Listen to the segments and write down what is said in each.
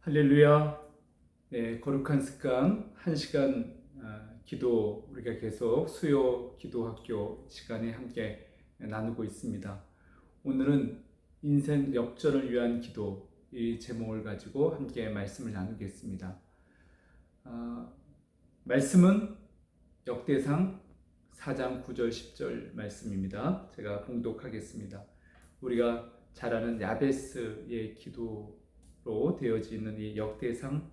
할렐루야. 네, 거룩한 습관 1시간 기도 우리가 계속 수요 기도학교 시간에 함께 나누고 있습니다. 오늘은 인생 역전을 위한 기도 이 제목을 가지고 함께 말씀을 나누겠습니다. 말씀은 역대상 4장 9절 10절 말씀입니다. 제가 봉독하겠습니다. 우리가 잘 아는 야베스의 기도로 되어져 있는 이 역대상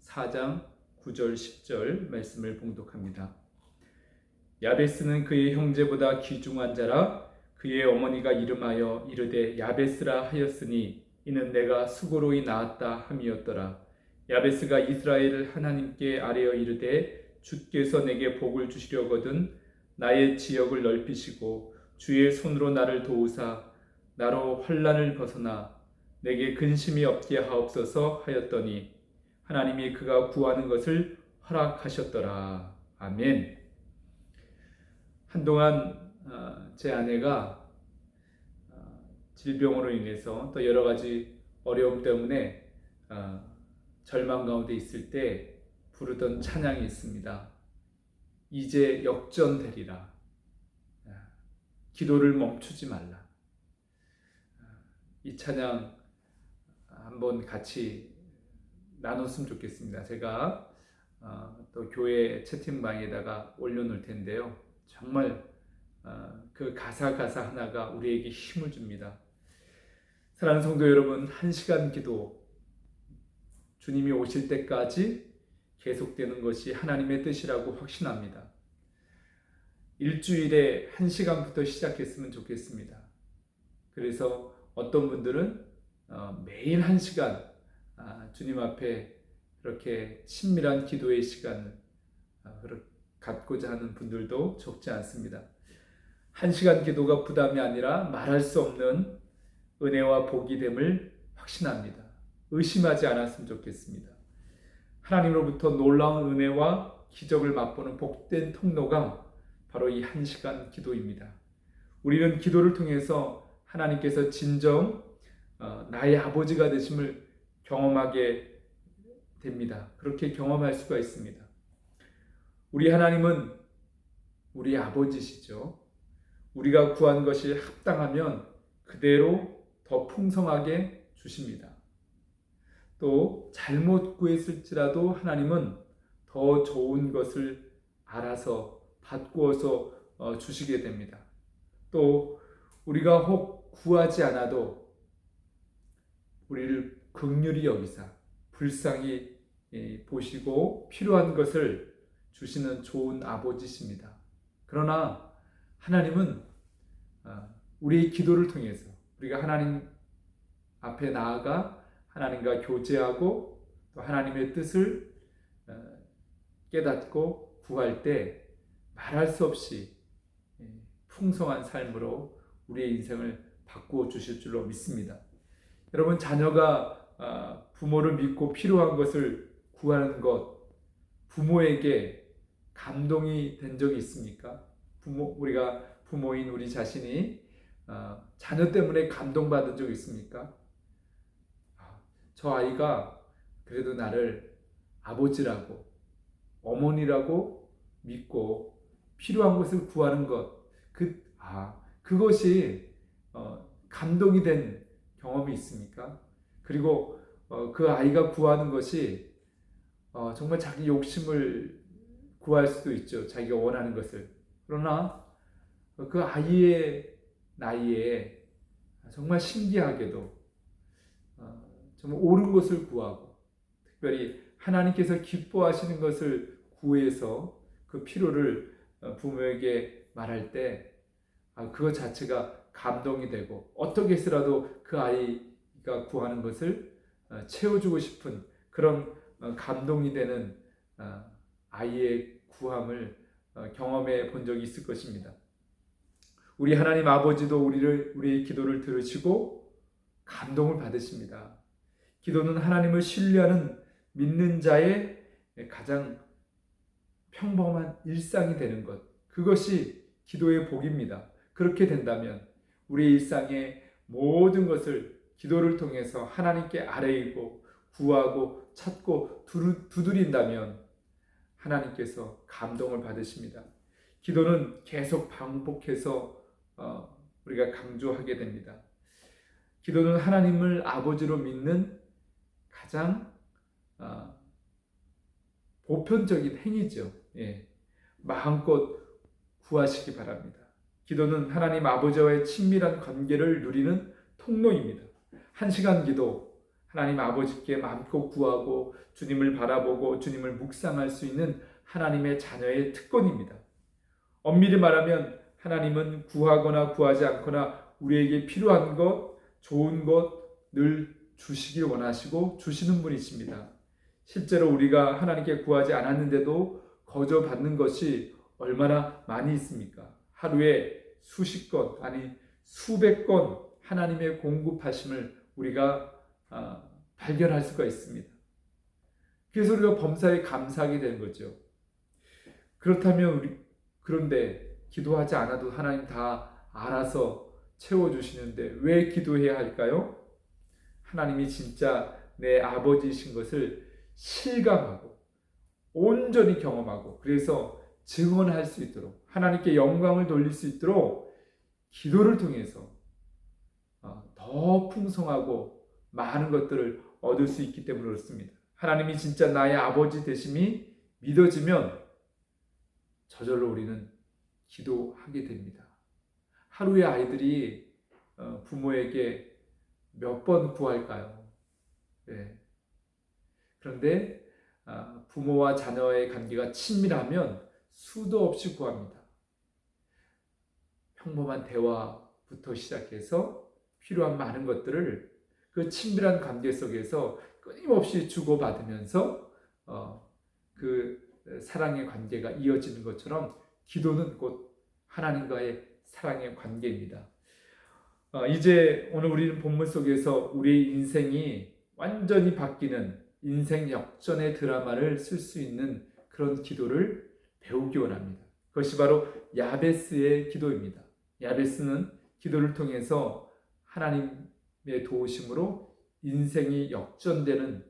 4장 9절 10절 말씀을 봉독합니다. 야베스는 그의 형제보다 귀중한 자라. 그의 어머니가 이름하여 이르되 야베스라 하였으니 이는 내가 수고로이 낳았다 함이었더라. 야베스가 이스라엘을 하나님께 아뢰어 이르되 주께서 내게 복을 주시려거든 나의 지역을 넓히시고 주의 손으로 나를 도우사 나로 환난을 벗어나 내게 근심이 없게 하옵소서 하였더니 하나님이 그가 구하는 것을 허락하셨더라. 아멘. 한동안 제 아내가 질병으로 인해서 또 여러 가지 어려움 때문에 절망 가운데 있을 때 부르던 찬양이 있습니다. 이제 역전되리라. 기도를 멈추지 말라. 이 찬양 한번 같이 나눴으면 좋겠습니다. 제가 또 교회 채팅방에다가 올려놓을 텐데요. 정말 그 가사 하나가 우리에게 힘을 줍니다. 사랑하는 성도 여러분, 1시간 기도 주님이 오실 때까지 계속되는 것이 하나님의 뜻이라고 확신합니다. 일주일에 1시간부터 시작했으면 좋겠습니다. 그래서 어떤 분들은 매일 1시간 주님 앞에 이렇게 친밀한 기도의 시간을 갖고자 하는 분들도 적지 않습니다. 1시간 기도가 부담이 아니라 말할 수 없는 은혜와 복이 됨을 확신합니다. 의심하지 않았으면 좋겠습니다. 하나님으로부터 놀라운 은혜와 기적을 맛보는 복된 통로가 바로 이 1시간 기도입니다. 우리는 기도를 통해서 하나님께서 진정 나의 아버지가 되심을 경험하게 됩니다. 그렇게 경험할 수가 있습니다. 우리 하나님은 우리 아버지시죠. 우리가 구한 것이 합당하면 그대로 더 풍성하게 주십니다. 또 잘못 구했을지라도 하나님은 더 좋은 것을 알아서 바꾸어서 주시게 됩니다. 또 우리가 혹 구하지 않아도 우리를 긍휼히 여기사 불쌍히 보시고 필요한 것을 주시는 좋은 아버지십니다. 그러나 하나님은 우리의 기도를 통해서 우리가 하나님 앞에 나아가 하나님과 교제하고 또 하나님의 뜻을 깨닫고 구할 때 말할 수 없이 풍성한 삶으로 우리의 인생을 바꾸어 주실 줄로 믿습니다. 여러분, 자녀가 부모를 믿고 필요한 것을 구하는 것, 부모에게 감동이 된 적이 있습니까? 우리가 부모인 우리 자신이 자녀 때문에 감동받은 적이 있습니까? 저 아이가 그래도 나를 아버지라고 어머니라고 믿고 필요한 것을 구하는 것, 그것이 감동이 된 경험이 있습니까? 그리고 그 아이가 구하는 것이 정말 자기 욕심을 구할 수도 있죠. 자기가 원하는 것을. 그러나 그 아이의 나이에 정말 신기하게도 정말 옳은 것을 구하고 특별히 하나님께서 기뻐하시는 것을 구해서 그 필요를 부모에게 말할 때 그것 자체가 감동이 되고 어떻게 해서라도 그 아이가 구하는 것을 채워주고 싶은 그런 감동이 되는 아이의 구함을 경험해 본 적이 있을 것입니다. 우리 하나님 아버지도 우리의 기도를 들으시고 감동을 받으십니다. 기도는 하나님을 신뢰하는 믿는 자의 가장 평범한 일상이 되는 것, 그것이 기도의 복입니다. 그렇게 된다면 우리의 일상의 모든 것을 기도를 통해서 하나님께 아뢰이고 구하고 찾고 두드린다면 하나님께서 감동을 받으십니다. 기도는 계속 반복해서 우리가 강조하게 됩니다. 기도는 하나님을 아버지로 믿는 가장 보편적인 행위죠. 예. 마음껏 구하시기 바랍니다. 기도는 하나님 아버지와의 친밀한 관계를 누리는 통로입니다. 1시간 기도, 하나님 아버지께 마음껏 구하고 주님을 바라보고 주님을 묵상할 수 있는 하나님의 자녀의 특권입니다. 엄밀히 말하면 하나님은 구하거나 구하지 않거나 우리에게 필요한 것, 좋은 것 늘 주시길 원하시고 주시는 분이십니다. 실제로 우리가 하나님께 구하지 않았는데도 거저 받는 것이 얼마나 많이 있습니까? 하루에 수십 건, 아니 수백 건 하나님의 공급하심을 우리가 발견할 수가 있습니다. 그래서 우리가 범사에 감사하게 되는 거죠. 그런데 기도하지 않아도 하나님 다 알아서 채워주시는데 왜 기도해야 할까요? 하나님이 진짜 내 아버지이신 것을 실감하고 온전히 경험하고 그래서 증언할 수 있도록 하나님께 영광을 돌릴 수 있도록 기도를 통해서 더 풍성하고 많은 것들을 얻을 수 있기 때문에 그렇습니다. 하나님이 진짜 나의 아버지 되심이 믿어지면 저절로 우리는 기도하게 됩니다. 하루에 아이들이 부모에게 몇 번 구할까요? 네. 그런데 부모와 자녀의 관계가 친밀하면 수도 없이 구합니다. 평범한 대화부터 시작해서 필요한 많은 것들을 그 친밀한 관계 속에서 끊임없이 주고받으면서 그 사랑의 관계가 이어지는 것처럼 기도는 곧 하나님과의 사랑의 관계입니다. 이제 오늘 우리는 본문 속에서 우리의 인생이 완전히 바뀌는 인생 역전의 드라마를 쓸 수 있는 그런 기도를 배우기 원합니다. 그것이 바로 야베스의 기도입니다. 야베스는 기도를 통해서 하나님의 도우심으로 인생이 역전되는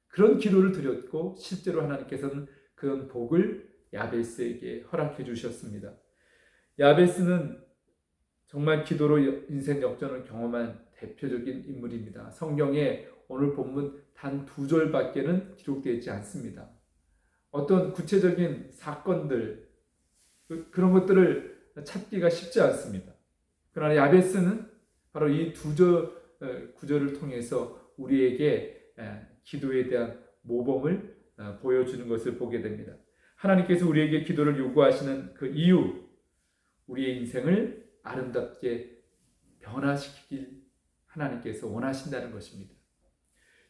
그런 기도를 드렸고 실제로 하나님께서는 그런 복을 야베스에게 허락해 주셨습니다. 야베스는 정말 기도로 인생 역전을 경험한 대표적인 인물입니다. 성경에 오늘 본문 단 2절밖에는 기록되지 않습니다. 어떤 구체적인 사건들 그런 것들을 찾기가 쉽지 않습니다. 그러나 야베스는 바로 이 2절 구절을 통해서 우리에게 기도에 대한 모범을 보여주는 것을 보게 됩니다. 하나님께서 우리에게 기도를 요구하시는 그 이유, 우리의 인생을 아름답게 변화시키길 하나님께서 원하신다는 것입니다.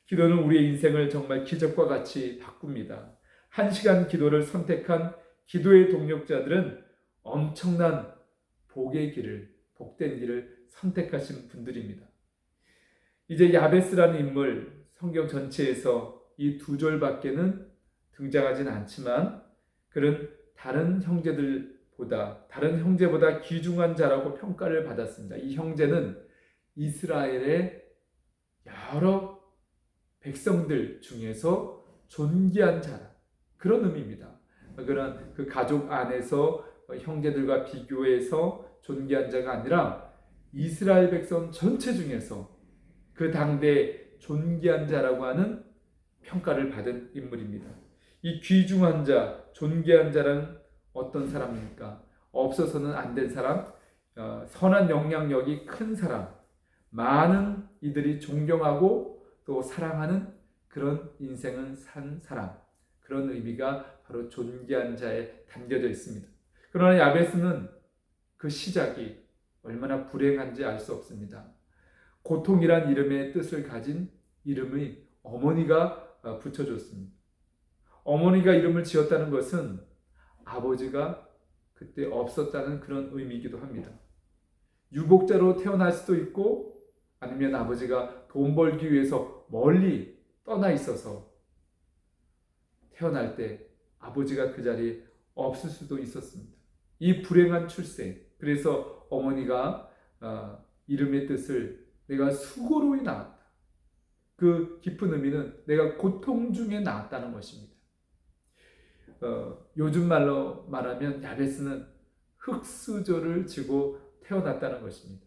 기도는 우리의 인생을 정말 기적과 같이 바꿉니다. 1시간 기도를 선택한 기도의 동력자들은 엄청난 복된 길을 선택하신 분들입니다. 이제 야베스라는 인물, 성경 전체에서 이 2절밖에는 등장하진 않지만 그는 다른 형제보다 귀중한 자라고 평가를 받았습니다. 이 형제는 이스라엘의 여러 백성들 중에서 존귀한 자라 그런 의미입니다. 그런 그 가족 안에서 형제들과 비교해서 존귀한 자가 아니라 이스라엘 백성 전체 중에서 그 당대 존귀한 자라고 하는 평가를 받은 인물입니다. 이 귀중한 자, 존귀한 자는 어떤 사람입니까? 없어서는 안 된 사람, 선한 영향력이 큰 사람, 많은 이들이 존경하고 또 사랑하는 그런 인생을 산 사람, 그런 의미가 바로 존귀한 자에 담겨져 있습니다. 그러나 야베스는 그 시작이 얼마나 불행한지 알 수 없습니다. 고통이란 이름의 뜻을 가진 이름의 어머니가 붙여줬습니다. 어머니가 이름을 지었다는 것은 아버지가 그때 없었다는 그런 의미이기도 합니다. 유복자로 태어날 수도 있고 아니면 아버지가 돈 벌기 위해서 멀리 떠나 있어서 태어날 때 아버지가 그 자리에 없을 수도 있었습니다. 이 불행한 출생, 그래서 어머니가 이름의 뜻을 내가 수고로이 낳았다. 그 깊은 의미는 내가 고통 중에 나왔다는 것입니다. 요즘 말로 말하면 야베스는 흙수저를 지고 태어났다는 것입니다.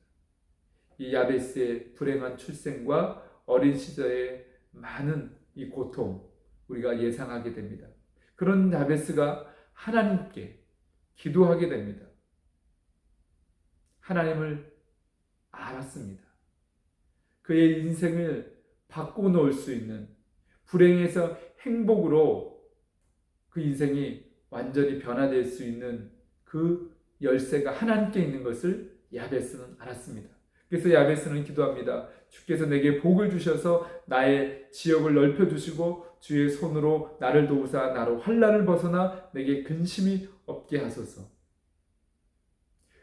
이 야베스의 불행한 출생과 어린 시절의 많은 이 고통, 우리가 예상하게 됩니다. 그런 야베스가 하나님께 기도하게 됩니다. 하나님을 알았습니다. 그의 인생을 바꿔놓을 수 있는, 불행에서 행복으로 그 인생이 완전히 변화될 수 있는 그 열쇠가 하나님께 있는 것을 야베스는 알았습니다. 그래서 야베스는 기도합니다. 주께서 내게 복을 주셔서 나의 지역을 넓혀주시고 주의 손으로 나를 도우사 나로 환난을 벗어나 내게 근심이 없게 하소서.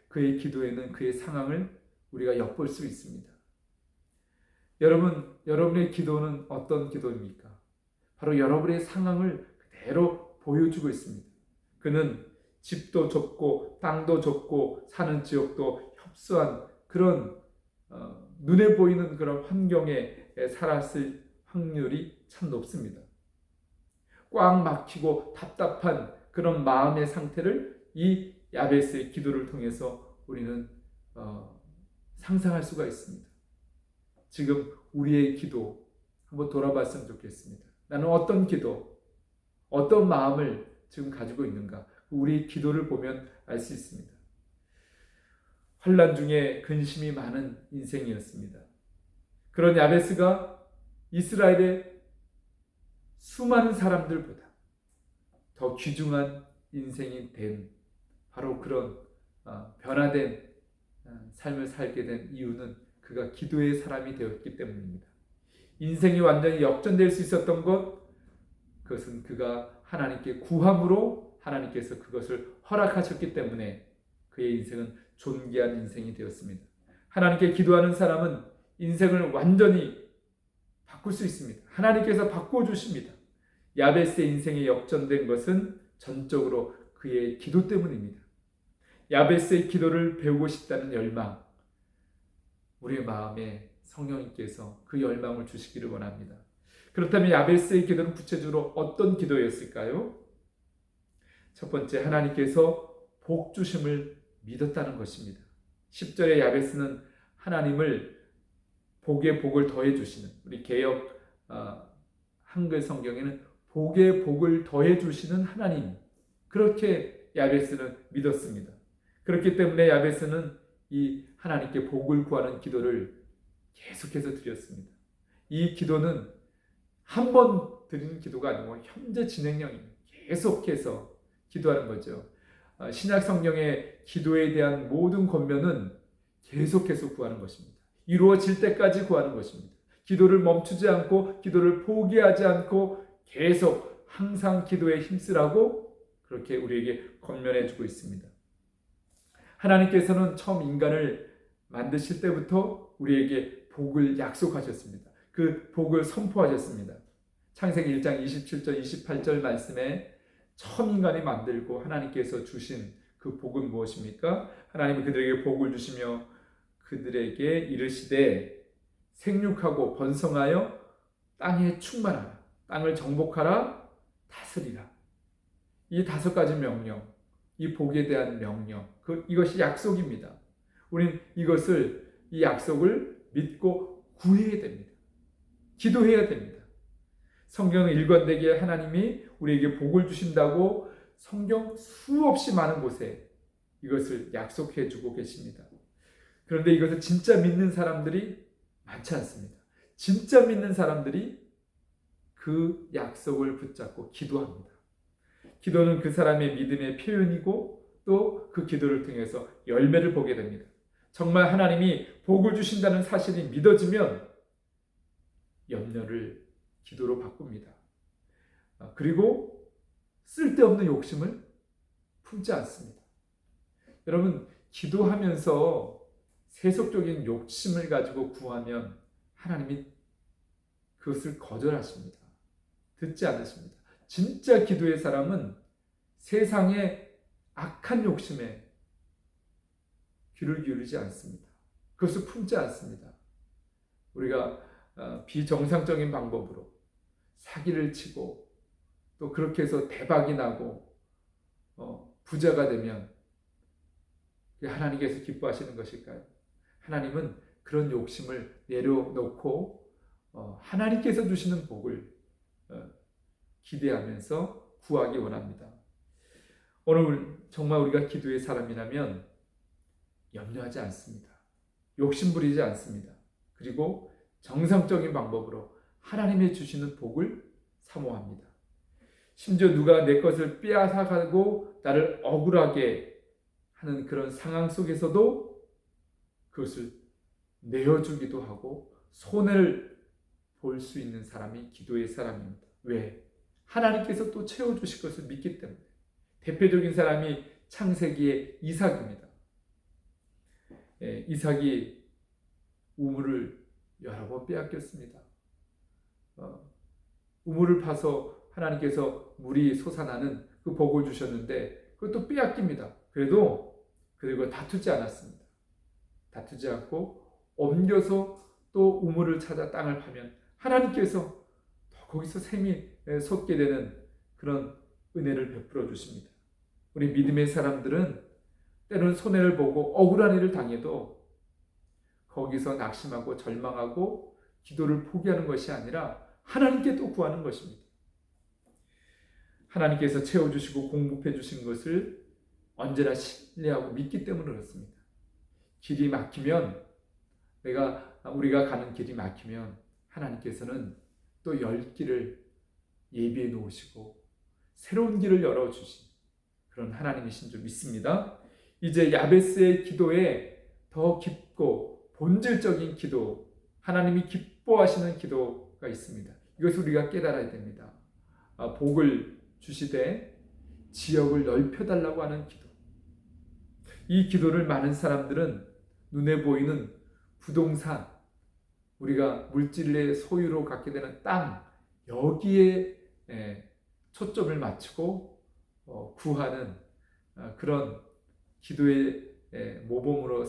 그의 기도에는 그의 상황을 우리가 엿볼 수 있습니다. 여러분의 기도는 어떤 기도입니까? 바로 여러분의 상황을 그대로 보여주고 있습니다. 그는 집도 좁고 땅도 좁고 사는 지역도 협소한 그런 눈에 보이는 그런 환경에 살았을 확률이 참 높습니다. 꽉 막히고 답답한 그런 마음의 상태를 이 야베스의 기도를 통해서 우리는 상상할 수가 있습니다. 지금 우리의 기도 한번 돌아봤으면 좋겠습니다. 나는 어떤 기도, 어떤 마음을 지금 가지고 있는가? 우리 기도를 보면 알 수 있습니다. 환난 중에 근심이 많은 인생이었습니다. 그런 야베스가 이스라엘의 수많은 사람들보다 더 귀중한 인생이 된 바로 그런 변화된 삶을 살게 된 이유는 그가 기도의 사람이 되었기 때문입니다. 인생이 완전히 역전될 수 있었던 그것은 그가 하나님께 구함으로 하나님께서 그것을 허락하셨기 때문에 그의 인생은 존귀한 인생이 되었습니다. 하나님께 기도하는 사람은 인생을 완전히 바꿀 수 있습니다. 하나님께서 바꿔주십니다. 야베스의 인생이 역전된 것은 전적으로 그의 기도 때문입니다. 야베스의 기도를 배우고 싶다는 열망, 우리의 마음에 성령님께서 그 열망을 주시기를 원합니다. 그렇다면 야베스의 기도는 구체적으로 어떤 기도였을까요? 첫 번째, 하나님께서 복 주심을 믿었다는 것입니다. 10절에 야베스는 하나님을 복에 복을 더해 주시는, 우리 개역 한글 성경에는 복에 복을 더해 주시는 하나님, 그렇게 야베스는 믿었습니다. 그렇기 때문에 야베스는 이 하나님께 복을 구하는 기도를 계속해서 드렸습니다. 이 기도는 한 번 드리는 기도가 아니고 현재 진행형입니다. 계속해서 기도하는 거죠. 신약 성경의 기도에 대한 모든 권면은 계속해서 구하는 것입니다. 이루어질 때까지 구하는 것입니다. 기도를 멈추지 않고 기도를 포기하지 않고 계속 항상 기도에 힘쓰라고 그렇게 우리에게 권면해 주고 있습니다. 하나님께서는 처음 인간을 만드실 때부터 우리에게 복을 약속하셨습니다. 그 복을 선포하셨습니다. 창세기 1장 27절 28절 말씀에 처음 인간이 만들고 하나님께서 주신 그 복은 무엇입니까? 하나님은 그들에게 복을 주시며 그들에게 이르시되 생육하고 번성하여 땅에 충만하라, 땅을 정복하라, 다스리라. 이 5가지 명령, 이 복에 대한 명령, 이것이 약속입니다. 우린 이 약속을 믿고 구해야 됩니다. 기도해야 됩니다. 성경은 일관되게 하나님이 우리에게 복을 주신다고 성경 수없이 많은 곳에 이것을 약속해 주고 계십니다. 그런데 이것을 진짜 믿는 사람들이 많지 않습니다. 진짜 믿는 사람들이 그 약속을 붙잡고 기도합니다. 기도는 그 사람의 믿음의 표현이고 또 그 기도를 통해서 열매를 보게 됩니다. 정말 하나님이 복을 주신다는 사실이 믿어지면 염려를 기도로 바꿉니다. 그리고 쓸데없는 욕심을 품지 않습니다. 여러분, 기도하면서 세속적인 욕심을 가지고 구하면 하나님이 그것을 거절하십니다. 듣지 않으십니다. 진짜 기도의 사람은 세상의 악한 욕심에 귀를 기울이지 않습니다. 그것을 품지 않습니다. 우리가 비정상적인 방법으로 사기를 치고 또 그렇게 해서 대박이 나고 부자가 되면 하나님께서 기뻐하시는 것일까요? 하나님은 그런 욕심을 내려놓고 하나님께서 주시는 복을 기대하면서 구하기 원합니다. 오늘 정말 우리가 기도의 사람이라면 염려하지 않습니다. 욕심 부리지 않습니다. 그리고 정상적인 방법으로 하나님이 주시는 복을 사모합니다. 심지어 누가 내 것을 빼앗아가고 나를 억울하게 하는 그런 상황 속에서도 그것을 내어주기도 하고 손해를 볼 수 있는 사람이 기도의 사람입니다. 왜? 하나님께서 또 채워주실 것을 믿기 때문에. 대표적인 사람이 창세기의 이삭입니다. 이삭이 우물을 여러 번 빼앗겼습니다. 우물을 파서 하나님께서 물이 솟아나는 그 복을 주셨는데 그것도 빼앗깁니다. 그래도 그리고 다투지 않았습니다. 다투지 않고 옮겨서 또 우물을 찾아 땅을 파면 하나님께서 거기서 샘이 솟게 되는 그런 은혜를 베풀어 주십니다. 우리 믿음의 사람들은 때로는 손해를 보고 억울한 일을 당해도 거기서 낙심하고 절망하고 기도를 포기하는 것이 아니라 하나님께 또 구하는 것입니다. 하나님께서 채워주시고 공급해 주신 것을 언제나 신뢰하고 믿기 때문에 그렇습니다. 길이 막히면 우리가 가는 길이 막히면 하나님께서는 또 열 길을 예비해 놓으시고 새로운 길을 열어주신 그런 하나님이신 줄 믿습니다. 이제 야베스의 기도에 더 깊고 본질적인 기도, 하나님이 기뻐하시는 기도가 있습니다. 이것을 우리가 깨달아야 됩니다. 복을 주시되 지역을 넓혀달라고 하는 기도. 이 기도를 많은 사람들은 눈에 보이는 부동산, 우리가 물질의 소유로 갖게 되는 땅, 여기에 초점을 맞추고 구하는 그런 기도의 모범으로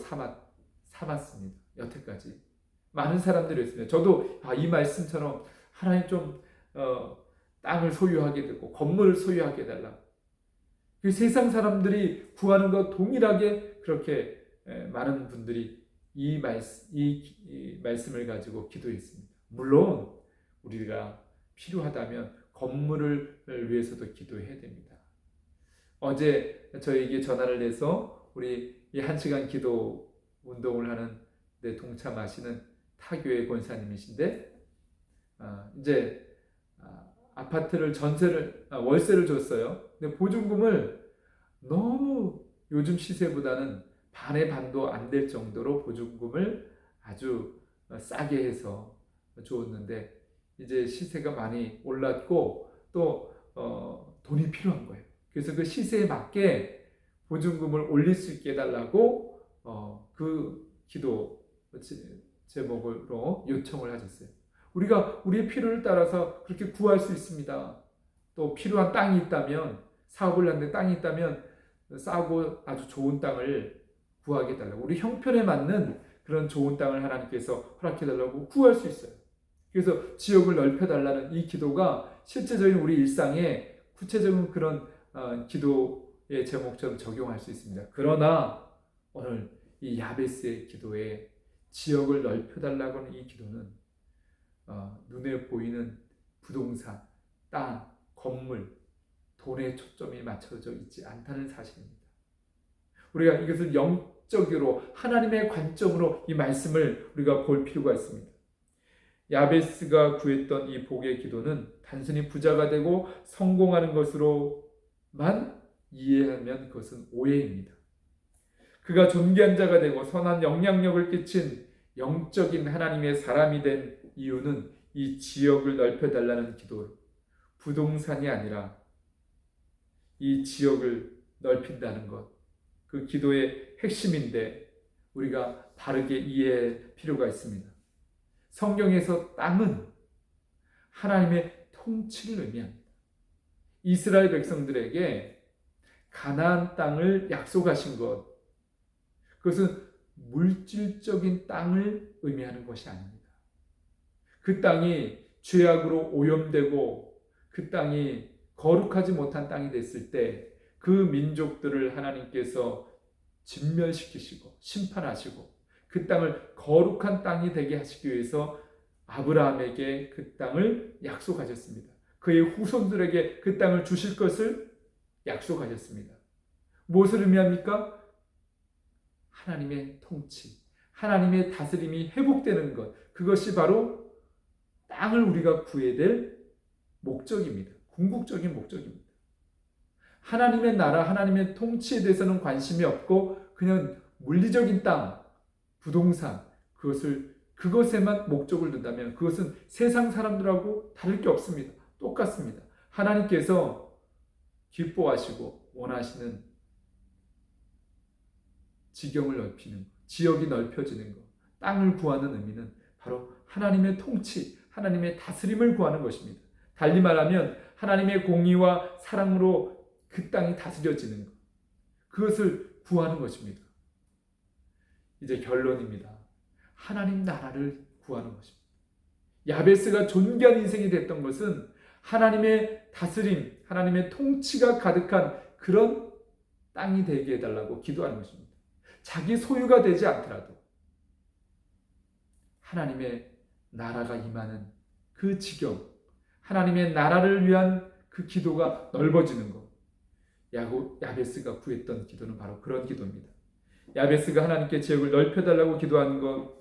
삼았습니다. 여태까지 많은 사람들이 있습니다. 저도 이 말씀처럼 하나님 좀 땅을 소유하게 되고 건물을 소유하게 해달라. 그 세상 사람들이 구하는 것 동일하게 그렇게 많은 분들이 이 말씀을 가지고 기도했습니다. 물론 우리가 필요하다면 건물을 위해서도 기도해야 됩니다. 어제 저에게 전화를 해서 우리 이 1시간 기도 운동을 하는 데 동참하시는 타교의 권사님이신데 이제 아파트를 월세를 줬어요. 근데 보증금을 너무 요즘 시세보다는 반의 반도 안 될 정도로 보증금을 아주 싸게 해서 주었는데 이제 시세가 많이 올랐고 또 돈이 필요한 거예요. 그래서 그 시세에 맞게 보증금을 올릴 수 있게 해달라고 그 기도 제목으로 요청을 하셨어요. 우리가 우리의 필요를 따라서 그렇게 구할 수 있습니다. 또 필요한 땅이 있다면, 사업을 하는데 땅이 있다면 싸고 아주 좋은 땅을 구하게 해달라고, 우리 형편에 맞는 그런 좋은 땅을 하나님께서 허락해달라고 구할 수 있어요. 그래서 지역을 넓혀달라는 이 기도가 실제적인 우리 일상에 구체적인 그런 기도의 제목처럼 적용할 수 있습니다. 그러나 오늘 이 야베스의 기도에 지역을 넓혀달라고 하는 이 기도는 눈에 보이는 부동산, 땅, 건물, 돈에 초점이 맞춰져 있지 않다는 사실입니다. 우리가 이것을 영적으로 하나님의 관점으로 이 말씀을 우리가 볼 필요가 있습니다. 야베스가 구했던 이 복의 기도는 단순히 부자가 되고 성공하는 것으로만 이해하면 그것은 오해입니다. 그가 존귀한 자가 되고 선한 영향력을 끼친 영적인 하나님의 사람이 된 이유는 이 지역을 넓혀달라는 기도, 부동산이 아니라 이 지역을 넓힌다는 것, 그 기도의 핵심인데 우리가 바르게 이해할 필요가 있습니다. 성경에서 땅은 하나님의 통치를 의미합니다. 이스라엘 백성들에게 가나안 땅을 약속하신 것, 그것은 물질적인 땅을 의미하는 것이 아닙니다. 그 땅이 죄악으로 오염되고 그 땅이 거룩하지 못한 땅이 됐을 때 그 민족들을 하나님께서 진멸시키시고 심판하시고 그 땅을 거룩한 땅이 되게 하시기 위해서 아브라함에게 그 땅을 약속하셨습니다. 그의 후손들에게 그 땅을 주실 것을 약속하셨습니다. 무엇을 의미합니까? 하나님의 통치, 하나님의 다스림이 회복되는 것, 그것이 바로 땅을 우리가 구해야 될 목적입니다. 궁극적인 목적입니다. 하나님의 나라, 하나님의 통치에 대해서는 관심이 없고 그냥 물리적인 땅, 부동산, 그것에만 목적을 둔다면 그것은 세상 사람들하고 다를 게 없습니다. 똑같습니다. 하나님께서 기뻐하시고 원하시는 지경을 넓히는 것, 지역이 넓혀지는 것, 땅을 구하는 의미는 바로 하나님의 통치, 하나님의 다스림을 구하는 것입니다. 달리 말하면 하나님의 공의와 사랑으로 그 땅이 다스려지는 것, 그것을 구하는 것입니다. 이제 결론입니다. 하나님 나라를 구하는 것입니다. 야베스가 존귀한 인생이 됐던 것은 하나님의 다스림, 하나님의 통치가 가득한 그런 땅이 되게 해달라고 기도하는 것입니다. 자기 소유가 되지 않더라도 하나님의 나라가 임하는 그 지경, 하나님의 나라를 위한 그 기도가 넓어지는 것, 야베스가 구했던 기도는 바로 그런 기도입니다. 야베스가 하나님께 지역을 넓혀달라고 기도한 것,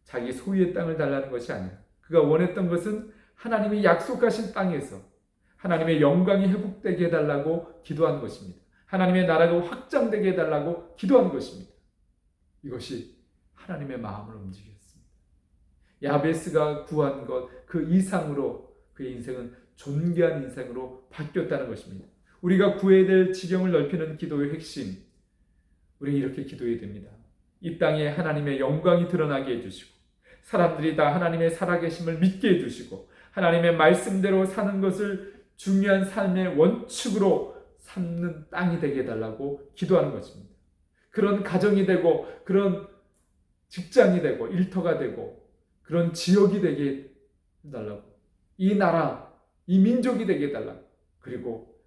자기 소유의 땅을 달라는 것이 아니라 그가 원했던 것은 하나님이 약속하신 땅에서 하나님의 영광이 회복되게 해달라고 기도한 것입니다. 하나님의 나라가 확장되게 해달라고 기도한 것입니다. 이것이 하나님의 마음을 움직였습니다. 야베스가 구한 것 그 이상으로 그의 인생은 존귀한 인생으로 바뀌었다는 것입니다. 우리가 구해야 될 지경을 넓히는 기도의 핵심, 우리는 이렇게 기도해야 됩니다. 이 땅에 하나님의 영광이 드러나게 해주시고 사람들이 다 하나님의 살아계심을 믿게 해주시고 하나님의 말씀대로 사는 것을 중요한 삶의 원칙으로 삼는 땅이 되게 해달라고 기도하는 것입니다. 그런 가정이 되고 그런 직장이 되고 일터가 되고 그런 지역이 되게 해달라고, 이 나라, 이 민족이 되게 해달라고, 그리고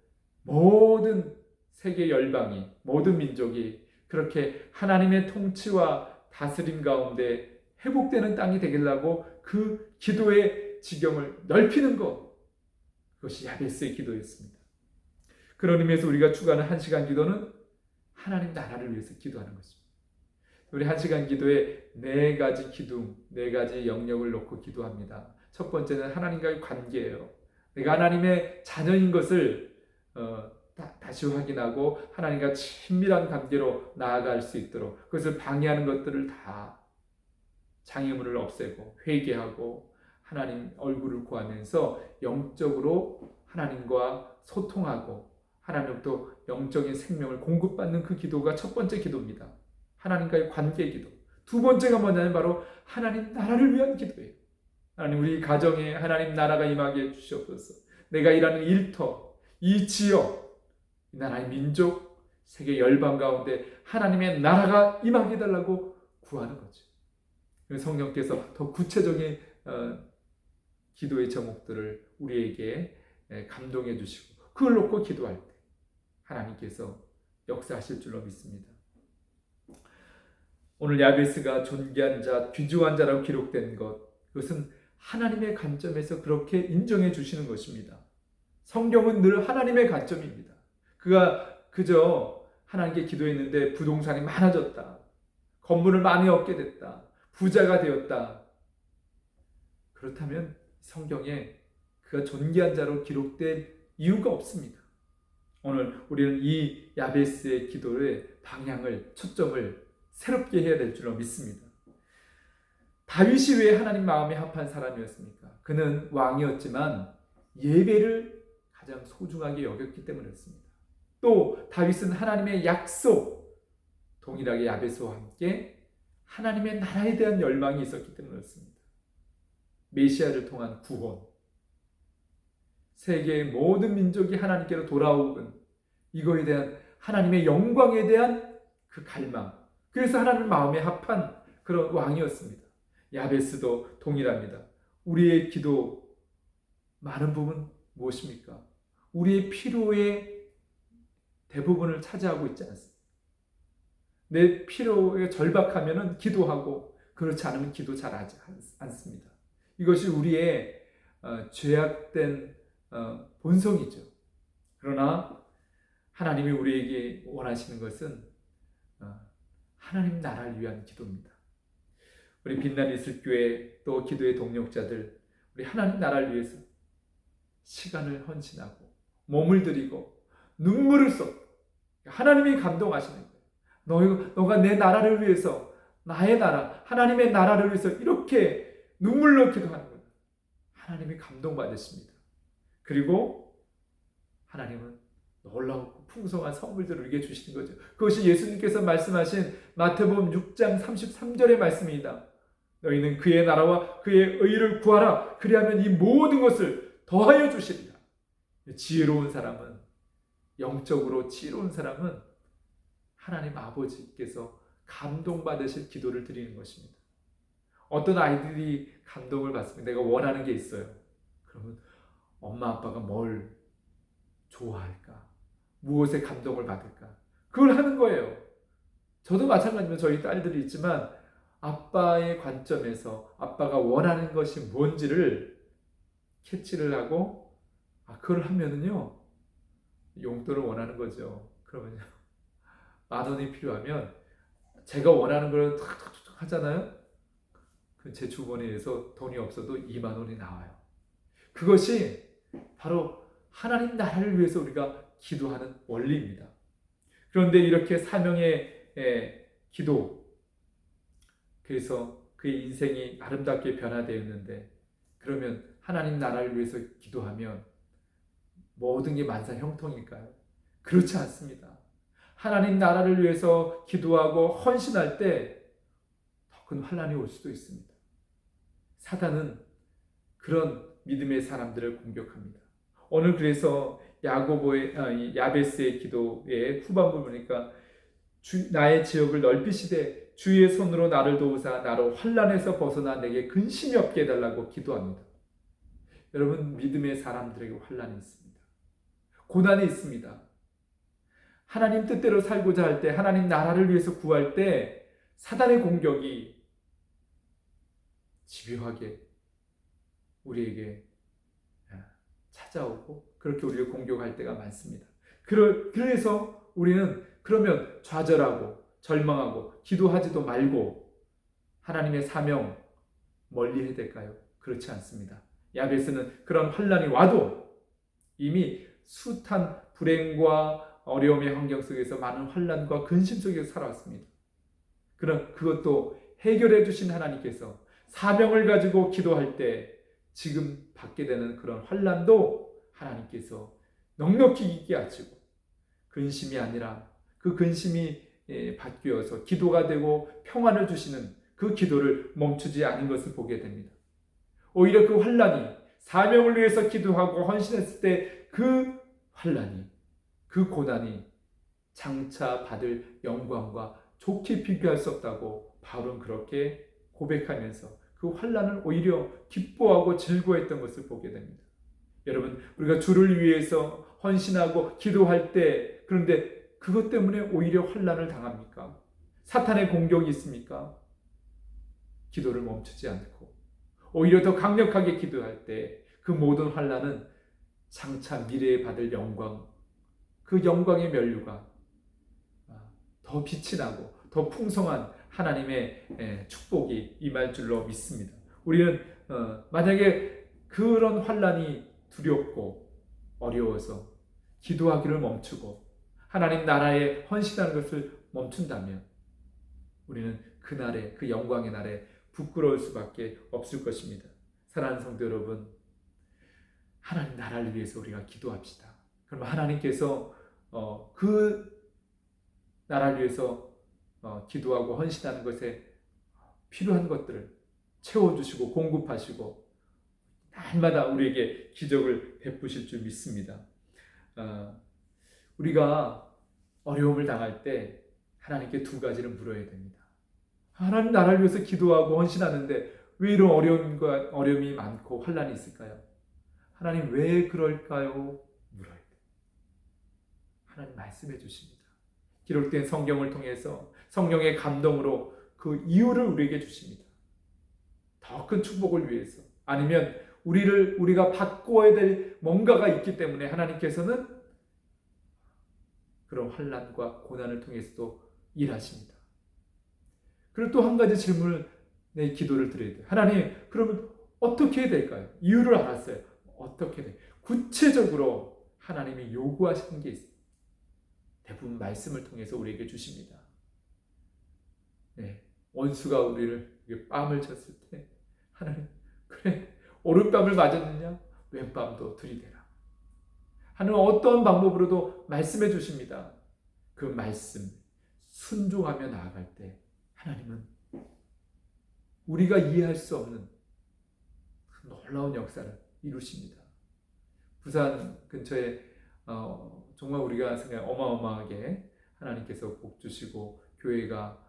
모든 세계 열방이, 모든 민족이 그렇게 하나님의 통치와 다스림 가운데 회복되는 땅이 되겠다고 그 기도의 지경을 넓히는 것, 그것이 야베스의 기도였습니다. 그런 의미에서 우리가 추구하는 1시간 기도는 하나님 나라를 위해서 기도하는 것입니다. 우리 1시간 기도에 4가지 기둥, 4가지 영역을 놓고 기도합니다. 첫 번째는 하나님과의 관계예요. 내가 하나님의 자녀인 것을 다시 확인하고 하나님과 친밀한 관계로 나아갈 수 있도록 그것을 방해하는 것들을 다 장애물을 없애고 회개하고 하나님 얼굴을 구하면서 영적으로 하나님과 소통하고 하나님부터 영적인 생명을 공급받는 그 기도가 첫 번째 기도입니다. 하나님과의 관계 기도. 두 번째가 뭐냐면 바로 하나님 나라를 위한 기도예요. 하나님 우리 가정에 하나님 나라가 임하게 해주시옵소서. 내가 일하는 일터, 이 지역, 이 나라의 민족, 세계 열방 가운데 하나님의 나라가 임하게 해달라고 구하는 거죠. 성령께서 더 구체적인 기도의 제목들을 우리에게 감동해 주시고 그걸 놓고 기도할 때 하나님께서 역사하실 줄로 믿습니다. 오늘 야베스가 존귀한 자, 귀중한 자라고 기록된 것, 그것은 하나님의 관점에서 그렇게 인정해 주시는 것입니다. 성경은 늘 하나님의 관점입니다. 그가 그저 하나님께 기도했는데 부동산이 많아졌다, 건물을 많이 얻게 됐다, 부자가 되었다. 그렇다면 성경에 그가 존귀한 자로 기록된 이유가 없습니다. 오늘 우리는 이 야베스의 기도의 방향을, 초점을 새롭게 해야 될 줄로 믿습니다. 다윗이 왜 하나님 마음에 합한 사람이었습니까? 그는 왕이었지만 예배를 가장 소중하게 여겼기 때문이었습니다. 또 다윗은 하나님의 약속, 동일하게 야베스와 함께 하나님의 나라에 대한 열망이 있었기 때문이었습니다. 메시아를 통한 구원, 세계의 모든 민족이 하나님께로 돌아오는 이거에 대한 하나님의 영광에 대한 그 갈망, 그래서 하나님 마음에 합한 그런 왕이었습니다. 야베스도 동일합니다. 우리의 기도 많은 부분 무엇입니까? 우리의 필요의 대부분을 차지하고 있지 않습니까? 내 필요에 절박하면 기도하고 그렇지 않으면 기도 잘 하지 않습니다. 이것이 우리의 죄악된 본성이죠. 그러나 하나님이 우리에게 원하시는 것은 하나님 나라를 위한 기도입니다. 우리 빛난 이슬교회 또 기도의 동력자들, 우리 하나님 나라를 위해서 시간을 헌신하고 몸을 들이고 눈물을 쏟고 하나님이 감동하시는 거예요. 너가 내 나라를 위해서, 나의 나라, 하나님의 나라를 위해서 이렇게 눈물로 기도하는 거예요. 하나님이 감동받으십니다. 그리고 하나님은 놀라우고 풍성한 선물들을 우리에게 주시는 거죠. 그것이 예수님께서 말씀하신 마태복음 6장 33절의 말씀입니다. 너희는 그의 나라와 그의 의를 구하라. 그리하면 이 모든 것을 더하여 주시리라. 지혜로운 사람은, 영적으로 지혜로운 사람은 하나님 아버지께서 감동받으실 기도를 드리는 것입니다. 어떤 아이들이 감동을 받습니다. 내가 원하는 게 있어요. 그러면 엄마 아빠가 뭘 좋아할까? 무엇에 감동을 받을까? 그걸 하는 거예요. 저도 마찬가지로 저희 딸들이 있지만 아빠의 관점에서 아빠가 원하는 것이 뭔지를 캐치를 하고 그걸 하면은요 용돈을 원하는 거죠. 그러면요 10,000원이 필요하면 제가 원하는 걸 탁탁탁 하잖아요. 제 주머니에서 돈이 없어도 20,000원이 나와요. 그것이 바로 하나님 나라를 위해서 우리가 기도하는 원리입니다. 그런데 이렇게 사명의 기도, 그래서 그의 인생이 아름답게 변화되었는데 그러면 하나님 나라를 위해서 기도하면 모든 게 만사형통일까요? 그렇지 않습니다. 하나님 나라를 위해서 기도하고 헌신할 때 더 큰 환난이 올 수도 있습니다. 사단은 그런 믿음의 사람들을 공격합니다. 오늘 그래서 야베스의 기도의 후반부를 보니까 나의 지역을 넓히시되 주의 손으로 나를 도우사 나로 환난에서 벗어나 내게 근심이 없게 해달라고 기도합니다. 여러분, 믿음의 사람들에게 환난이 있습니다. 고난이 있습니다. 하나님 뜻대로 살고자 할 때, 하나님 나라를 위해서 구할 때 사단의 공격이 집요하게 우리에게 찾아오고 그렇게 우리를 공격할 때가 많습니다. 그래서 우리는 그러면 좌절하고 절망하고 기도하지도 말고 하나님의 사명 멀리 해야 될까요? 그렇지 않습니다. 야베스는 그런 환난이 와도 이미 숱한 불행과 어려움의 환경 속에서 많은 환난과 근심 속에서 살아왔습니다. 그럼 그것도 해결해 주신 하나님께서 사명을 가지고 기도할 때 지금 받게 되는 그런 환난도 하나님께서 넉넉히 이기게 하시고 근심이 아니라 그 근심이 바뀌어서 기도가 되고 평안을 주시는 그 기도를 멈추지 않은 것을 보게 됩니다. 오히려 그 환난이 사명을 위해서 기도하고 헌신했을 때 그 환난이, 그 고난이 장차 받을 영광과 좋게 비교할 수 없다고 바울은 그렇게 고백하면서 그 환난을 오히려 기뻐하고 즐거워했던 것을 보게 됩니다. 여러분, 우리가 주를 위해서 헌신하고 기도할 때 그런데 그것 때문에 오히려 환난을 당합니까? 사탄의 공격이 있습니까? 기도를 멈추지 않고 오히려 더 강력하게 기도할 때 그 모든 환난은 장차 미래에 받을 영광, 그 영광의 면류가 더 빛이 나고 더 풍성한 하나님의 축복이 임할 줄로 믿습니다. 우리는 만약에 그런 환난이 두렵고 어려워서 기도하기를 멈추고 하나님 나라에 헌신하는 것을 멈춘다면 우리는 그날에, 그 영광의 날에 부끄러울 수밖에 없을 것입니다. 사랑하는 성도 여러분, 하나님 나라를 위해서 우리가 기도합시다. 그럼 하나님께서 그 나라를 위해서 기도하고 헌신하는 것에 필요한 것들을 채워주시고 공급하시고 날마다 우리에게 기적을 베푸실 줄 믿습니다. 우리가 어려움을 당할 때 하나님께 두 가지를 물어야 됩니다. 하나님 나라를 위해서 기도하고 헌신하는데 왜 이런 어려움이 많고 환난이 있을까요? 하나님 왜 그럴까요? 물어야 돼요. 하나님 말씀해 주십니다. 기록된 성경을 통해서 성령의 감동으로 그 이유를 우리에게 주십니다. 더 큰 축복을 위해서, 아니면 우리가 바꿔야 될 뭔가가 있기 때문에 하나님께서는 그런 환난과 고난을 통해서도 일하십니다. 그리고 또 한 가지 질문을, 내 기도를 드려야 돼요. 하나님, 그러면 어떻게 해야 될까요? 이유를 알았어요. 어떻게 돼? 구체적으로 하나님이 요구하시는 게 있어요. 대부분 말씀을 통해서 우리에게 주십니다. 네, 원수가 우리를 뺨을 쳤을 때 하나님, 그래, 오른뺨을 맞았느냐? 왼뺨도 들이대라. 하나님은 어떤 방법으로도 말씀해 주십니다. 그 말씀 순종하며 나아갈 때 하나님은 우리가 이해할 수 없는 놀라운 역사를 이루십니다. 부산 근처에 정말 우리가 생각 어마어마하게 하나님께서 복 주시고 교회가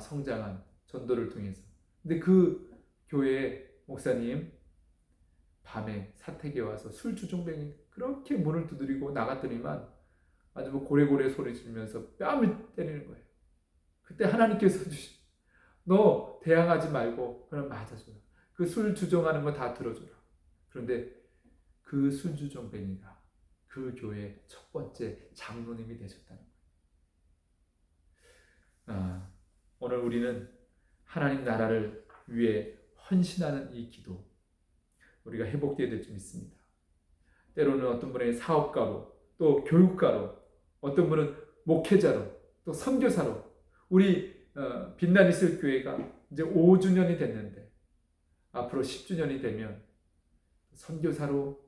성장한 전도를 통해서. 근데 그 교회 목사님 밤에 사택에 와서 술 주정뱅이 그렇게 문을 두드리고 나갔더니만 아주 뭐 고래고래 소리 지르면서 뺨을 때리는 거예요. 그때 하나님께서 주신, 너 대항하지 말고 그냥 맞아줘라. 그 술 주정하는 거 다 들어줘라. 그런데 그 술 주정뱅이가 그 교회 첫 번째 장로님이 되셨다는 거예요. 오늘 우리는 하나님 나라를 위해 헌신하는 이 기도, 우리가 회복되어야 될 줄 믿습니다. 때로는 어떤 분은 사업가로, 또 교육가로, 어떤 분은 목회자로, 또 선교사로, 우리 빛난 이슬 교회가 이제 5주년이 됐는데 앞으로 10주년이 되면 선교사로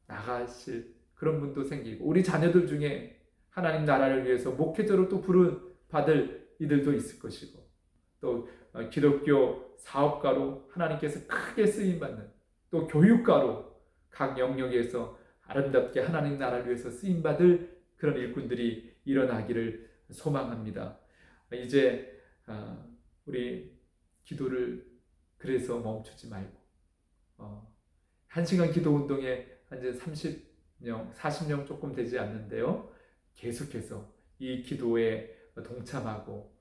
나가실 그런 분도 생기고, 우리 자녀들 중에 하나님 나라를 위해서 목회자로 또 받을 이들도 있을 것이고, 또 기독교 사업가로 하나님께서 크게 쓰임받는, 또 교육가로 각 영역에서 아름답게 하나님 나라를 위해서 쓰임받을 그런 일꾼들이 일어나기를 소망합니다. 이제 우리 기도를 그래서 멈추지 말고 1시간 기도 운동에 이제 30명, 40명 조금 되지 않는데요. 계속해서 이 기도에 동참하고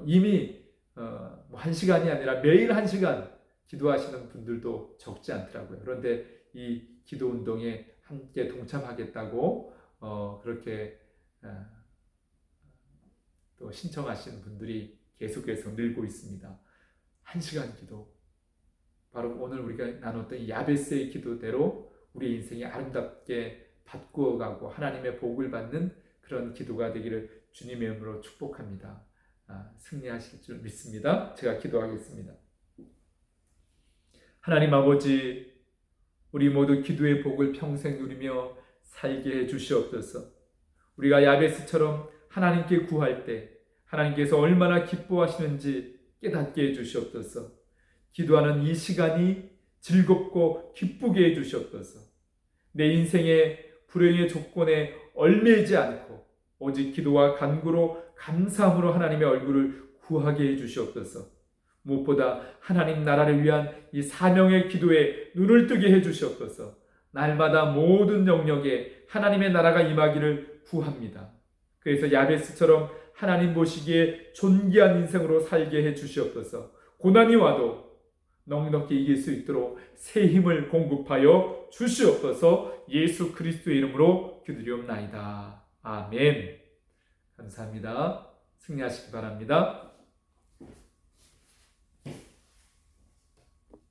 이미 1시간이 아니라 매일 1시간 기도하시는 분들도 적지 않더라고요. 그런데 이 기도 운동에 함께 동참하겠다고 그렇게 또 신청하시는 분들이 계속해서 늘고 있습니다. 1시간 기도, 바로 오늘 우리가 나눴던 이 야베스의 기도대로 우리 인생이 아름답게 바꾸어가고 하나님의 복을 받는 그런 기도가 되기를 주님의 이름으로 축복합니다. 승리하실 줄 믿습니다. 제가 기도하겠습니다. 하나님 아버지, 우리 모두 기도의 복을 평생 누리며 살게 해 주시옵소서. 우리가 야베스처럼 하나님께 구할 때 하나님께서 얼마나 기뻐하시는지 깨닫게 해 주시옵소서. 기도하는 이 시간이 즐겁고 기쁘게 해 주시옵소서. 내 인생의 불행의 조건에 얽매이지 않고 오직 기도와 간구로 감사함으로 하나님의 얼굴을 구하게 해 주시옵소서. 무엇보다 하나님 나라를 위한 이 사명의 기도에 눈을 뜨게 해 주시옵소서. 날마다 모든 영역에 하나님의 나라가 임하기를 구합니다. 그래서 야베스처럼 하나님 보시기에 존귀한 인생으로 살게 해 주시옵소서. 고난이 와도 넉넉히 이길 수 있도록 새 힘을 공급하여 주시옵소서. 예수 그리스도의 이름으로 기도드리옵나이다. 아멘. 감사합니다. 승리하시기 바랍니다.